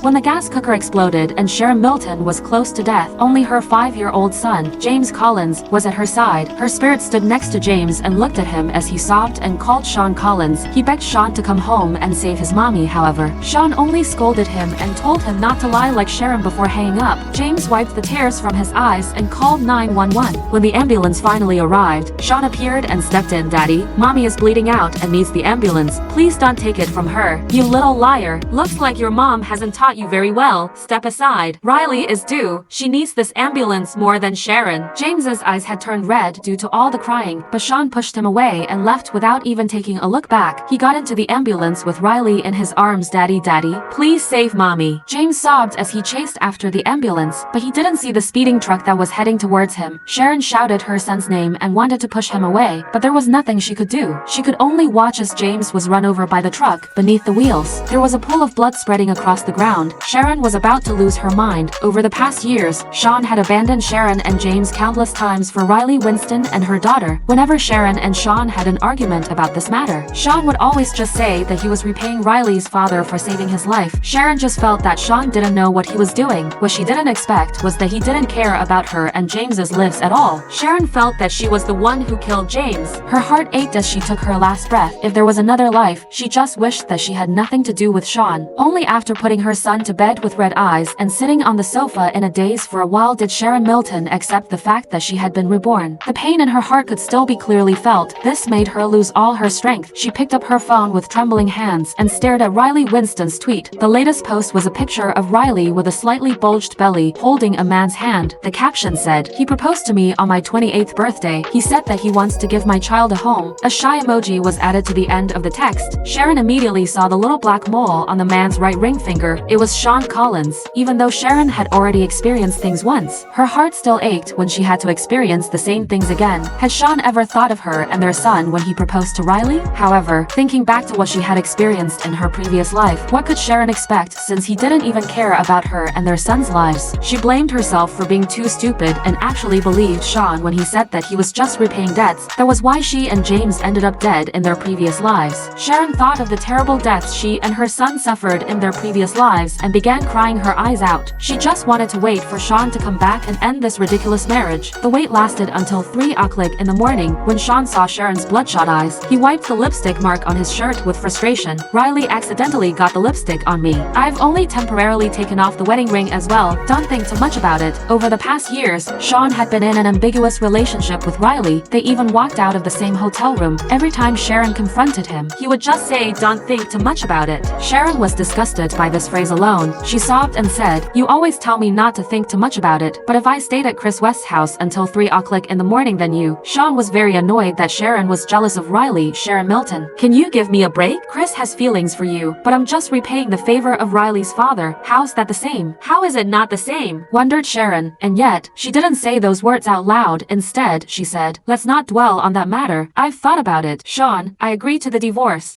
When the gas cooker exploded and Sharon Milton was close to death, only her 5-year-old son, James Collins, was at her side. Her spirit stood next to James and looked at him as he sobbed and called Sean Collins. He begged Sean to come home and save his mommy. However, Sean only scolded him and told him not to lie like Sharon before hanging up. James wiped the tears from his eyes and called 911. When the ambulance finally arrived, Sean appeared and stepped in. "Daddy, mommy is bleeding out and needs the ambulance. Please don't take it from her. You little liar. Looks like your mom hasn't taught you very well. Step aside. Riley is due. She needs this ambulance more than Sharon." James's eyes had turned red due to all the crying, but Sean pushed him away and left without even taking a look back. He got into the ambulance with Riley in his arms. "Daddy, daddy, please save mommy." James sobbed as he chased after the ambulance, but he didn't see the speeding truck that was heading towards him. Sharon shouted her son's name and wanted to push him away, but there was nothing she could do. She could only watch as James was run over by the truck beneath the wheels. There was a pool of blood spreading across the ground. Sharon was about to lose her mind. Over the past years, Sean had abandoned Sharon and James countless times for Riley, Winston, and her daughter. Whenever Sharon and Sean had an argument about this matter, Sean would always just say that he was repaying Riley's father for saving his life. Sharon just felt that Sean didn't know what he was doing. What she didn't expect was that he didn't care about her and James's lives at all. Sharon felt that she was the one who killed James. Her heart ached as she took her last breath. If there was another life, she just wished that she had nothing to do with Sean. Only after putting her son to bed with red eyes and sitting on the sofa in a daze for a while did Sharon Milton accept the fact that she had been reborn. The pain in her heart could still be clearly felt. This made her lose all her strength. She picked up her phone with trembling hands and stared at Riley Winston's tweet. The latest post was a picture of Riley with a slightly bulged belly holding a man's hand. The caption said, "He proposed to me on my 28th birthday. He said that he wants to give my child a home." A shy emoji was added to the end of the text. Sharon immediately saw the little black mole on the man's right ring finger. It was Sean Collins. Even though Sharon had already experienced things once, her heart still ached when she had to experience the same things again. Had Sean ever thought of her and their son when he proposed to Riley? However, thinking back to what she had experienced in her previous life, what could Sharon expect since he didn't even care about her and their son's lives? She blamed herself for being too stupid and actually believed Sean when he said that he was just repaying debts. That was why she and James ended up dead in their previous lives. Sharon thought of the terrible deaths she and her son suffered in their previous lives and began crying her eyes out. She just wanted to wait for Sean to come back and end this ridiculous marriage. The wait lasted until 3 o'clock in the morning when Sean saw Sharon's bloodshot eyes. He wiped the lipstick mark on his shirt with frustration. "Riley accidentally got the lipstick on me. I've only temporarily taken off the wedding ring as well. Don't think too much about it." Over the past years, Sean had been in an ambiguous relationship with Riley. They even walked out of the same hotel room. Every time Sharon confronted him, he would just say, "Don't think too much about it." Sharon was disgusted by this phrase alone. She sobbed and said, "You always tell me not to think too much about it, but if I stayed at Chris West's house until 3 o'clock in the morning then you." Sean was very annoyed that Sharon was jealous of Riley. "Sharon Milton, can you give me a break? Chris has feelings for you, but I'm just repaying the favor of Riley's father. How's that the same? How is it not the same?" wondered Sharon. And yet, she didn't say those words out loud. Instead, she said, "Let's not dwell on that matter. I've thought about it. Sean, I agree to the divorce."